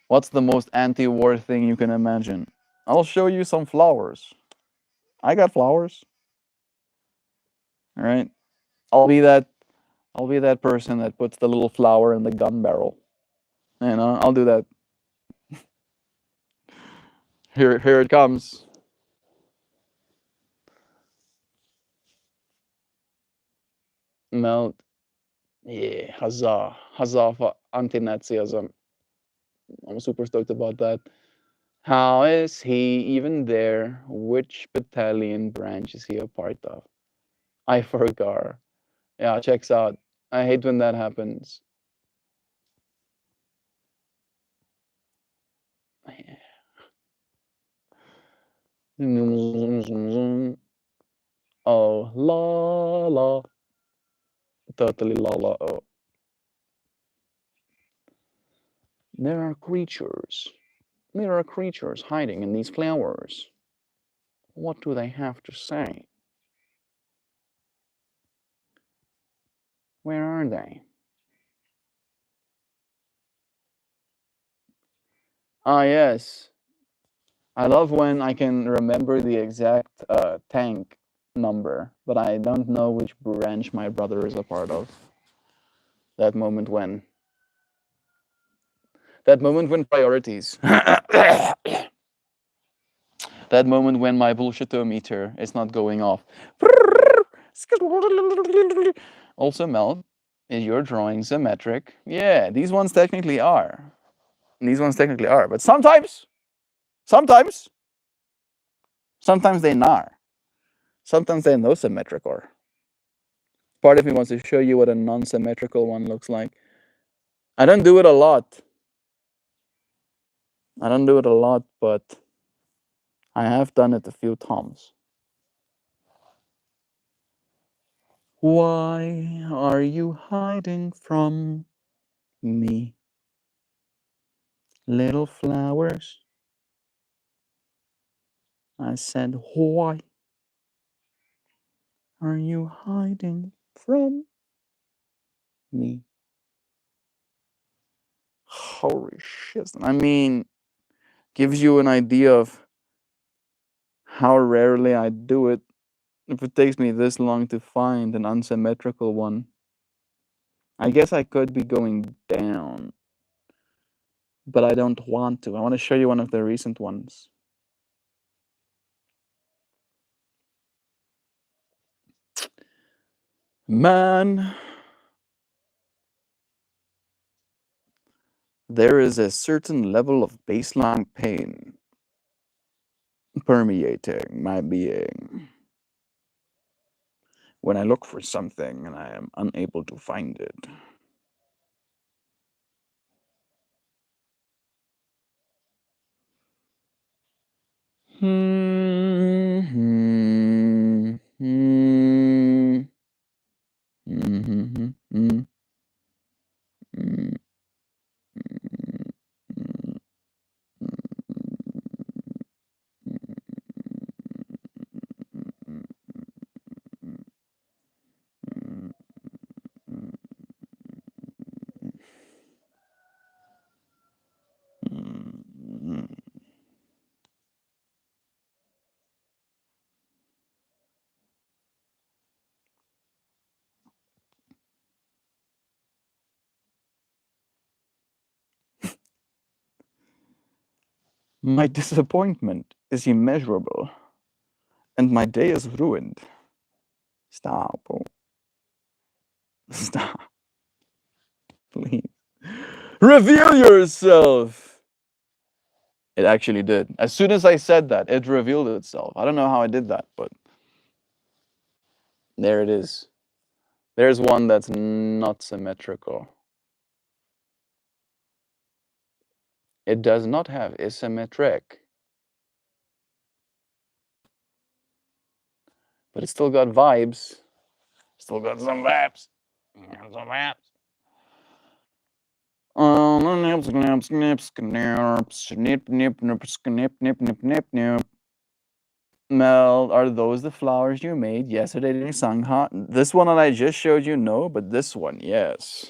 Speaker 1: What's the most anti-war thing you can imagine? I'll show you some flowers. I got flowers. All right. I'll be that person that puts the little flower in the gun barrel. I'll do that. Here it comes. Melt. Yeah, huzzah for anti-Nazism. I'm super stoked about that. How is he even there? Which battalion branch is he a part of? I forgot. Yeah, checks out. I hate when that happens. Oh, la la. Totally la la. Oh. There are creatures. There are creatures hiding in these flowers. What do they have to say? Where are they? Ah, yes. I love when I can remember the exact tank number, but I don't know which branch my brother is a part of. That moment when. That moment when priorities. That moment when my bullshitometer is not going off. Also, Mel, Is your drawing symmetric? Yeah, these ones technically are. These ones technically are. But sometimes, sometimes they're not. Sometimes they're no symmetrical. Part of me wants to show you what a non-symmetrical one looks like. I don't do it a lot. I don't do it a lot, but I have done it a few times. Why are you hiding from me? Little flowers. I said, why are you hiding from me? Holy shit. I mean, gives you an idea of how rarely I do it. If it takes me this long to find an unsymmetrical one, I guess I could be going down, but I don't want to. I want to show you one of the recent ones. Man, there is a certain level of baseline pain permeating my being when I look for something and I am unable to find it. Hmm. Hmm. Hmm. Hmm. Hmm. Hmm. My disappointment is immeasurable, and my day is ruined. Stop. Oh, stop, please. Reveal yourself! It actually did. As soon as I said that, it revealed itself. I don't know how I did that, but there it is. There's one that's not symmetrical. It does not have asymmetric, but it still got vibes. Still got some vibes. Some vibes. Mel, are those the flowers you made yesterday during Sangha? This one that I just showed you, no, but this one, yes.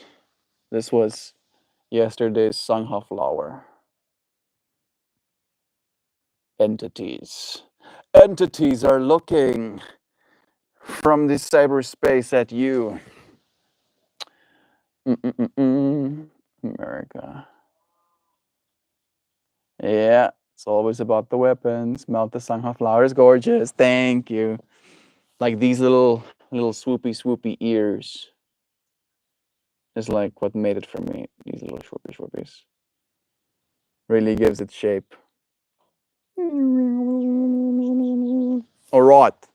Speaker 1: This was yesterday's Sangha flower. Entities. Entities are looking from this cyberspace at you. America. Yeah, it's always about the weapons. Melt the Sangha flower is gorgeous. Thank you. Like these little swoopy ears is like what made it for me. These little swoopies. Really gives it shape. Alright,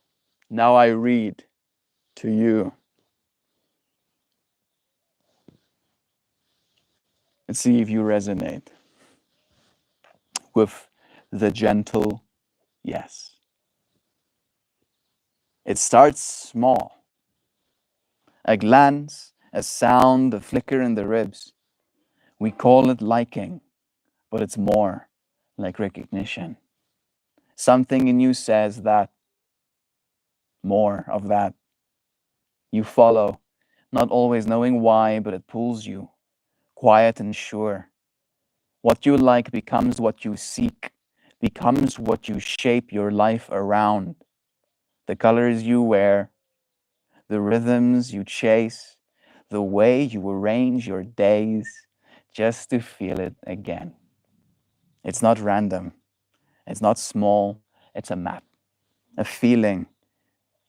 Speaker 1: now I read to you. And see if you resonate with the gentle yes. It starts small. A glance, a sound, a flicker in the ribs. We call it liking, but it's more like recognition. Something in you says that, more of that. You follow, not always knowing why, but it pulls you, quiet and sure. What you like becomes what you seek, becomes what you shape your life around. The colors you wear, the rhythms you chase, the way you arrange your days just to feel it again. It's not random, it's not small, it's a map, a feeling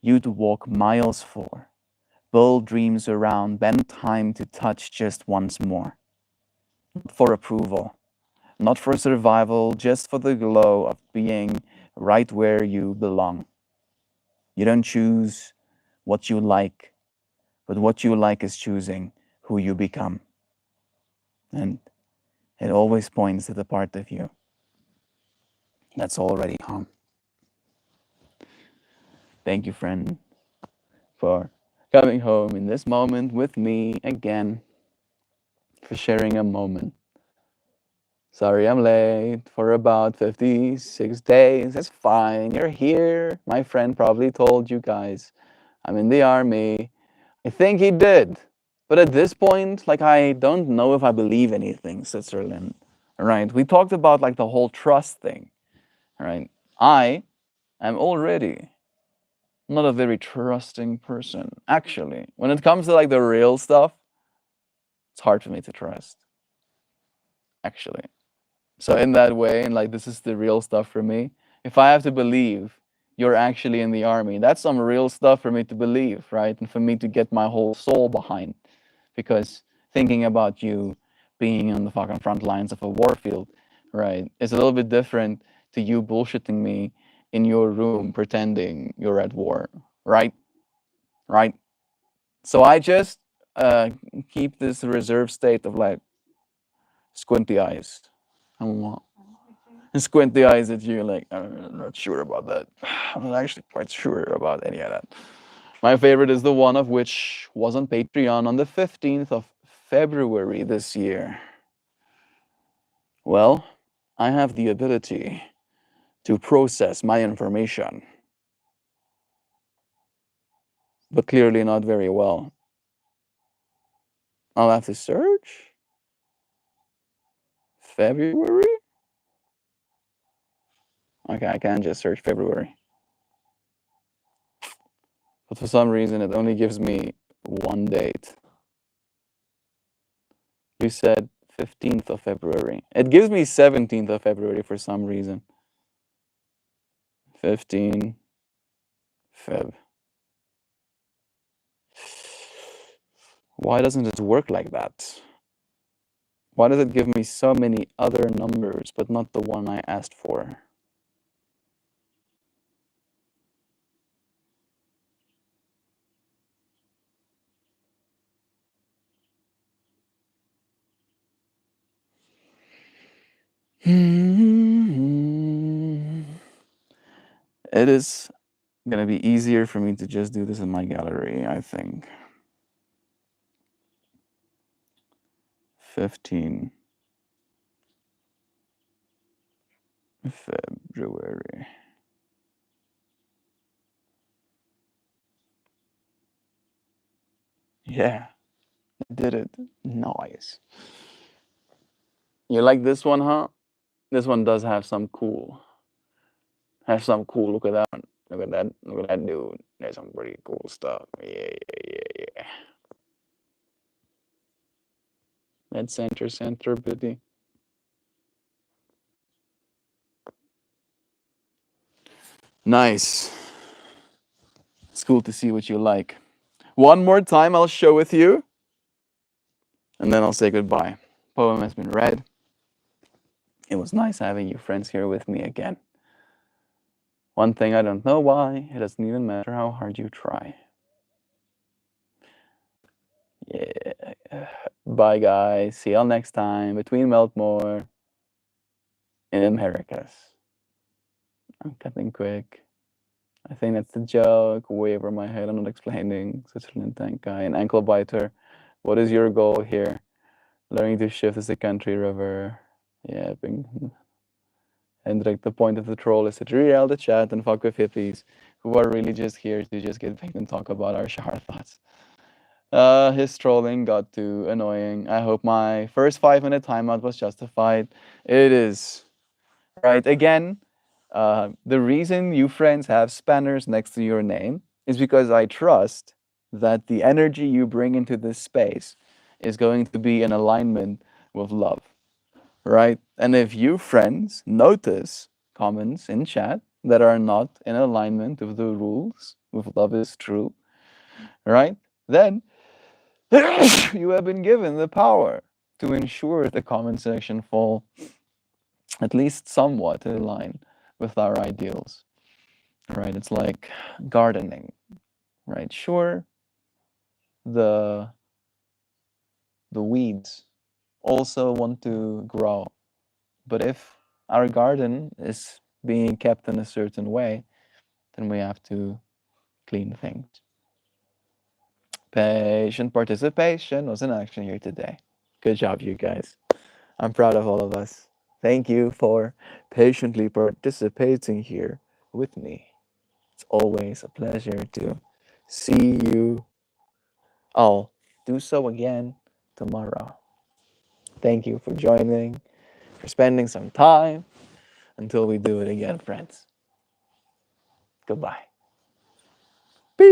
Speaker 1: you'd walk miles for, Build dreams around, bend time to touch just once more. Not for approval, not for survival, just for the glow of being right where you belong. You don't choose what you like, but what you like is choosing who you become. And it always points to the part of you that's already home. Thank you, friend, for coming home in this moment with me again, for sharing a moment. Sorry I'm late for about 56 days. That's fine. You're here. My friend probably told you guys I'm in the army. I think he did. But at this point, like, I don't know if I believe anything, Switzerland. Right? We talked about like the whole trust thing. Right? I am already not a very trusting person. Actually, when it comes to like the real stuff, it's hard for me to trust. Actually. So in that way, and like this is the real stuff for me. If I have to believe you're actually in the army, that's some real stuff for me to believe, right? And for me to get my whole soul behind. Because thinking about you being on the fucking front lines of a war field, right, is a little bit different to you bullshitting me in your room pretending you're at war, right? Right? So I just uh, keep this reserve state of like squinty eyes. And squint the eyes at you like, I'm not sure about that. I'm not actually quite sure about any of that. My favorite is the one of which was on Patreon on the 15th of February this year. Well, I have the ability to process my information, but clearly not very well. I'll have to search? February? Okay, I can't just search February. But for some reason, it only gives me one date. You said 15th of February. It gives me 17th of February for some reason. 15 Feb. Why doesn't it work like that? Why does it give me so many other numbers but not the one I asked for? It is gonna be easier for me to just do this in my gallery, I think. 15 February. Yeah, I did it. Nice. You like this one, huh? This one does have some cool. Have some cool. Look at that one. Look at that. Look at that dude. There's some pretty cool stuff. Yeah. That center, buddy. Nice. It's cool to see what you like. One more time, I'll show with you, and then I'll say goodbye. Poem has been read. It was nice having you friends here with me again. One thing I don't know why, it doesn't even matter how hard you try. Yeah. Bye, guys. See y'all next time between MeltMore in Americas. I'm cutting quick. I think that's the joke. Way over my head. I'm not explaining. Switzerland tank guy. An ankle biter. What is your goal here? Learning to shift as a country river. Yeah, Hendrik, the point of the troll is to derail the chat and fuck with hippies who are really just here to just get paid and talk about our shower thoughts. His trolling got too annoying. I hope my first 5-minute timeout was justified. It is. Right, again, the reason you friends have spanners next to your name is because I trust that the energy you bring into this space is going to be in alignment with love, right? And if you friends notice comments in chat that are not in alignment with the rules, with love is true, right? then you have been given the power to ensure the comment section fall at least somewhat in line with our ideals. Right? It's like gardening, right? Sure, the the weeds also want to grow, but if our garden is being kept in a certain way, then we have to clean things. Patient participation was in action here today. Good job, you guys. I'm proud of all of us. Thank you for patiently participating here with me. It's always a pleasure to see you all do so again tomorrow. Thank you for joining, for spending some time until we do it again, friends. Goodbye.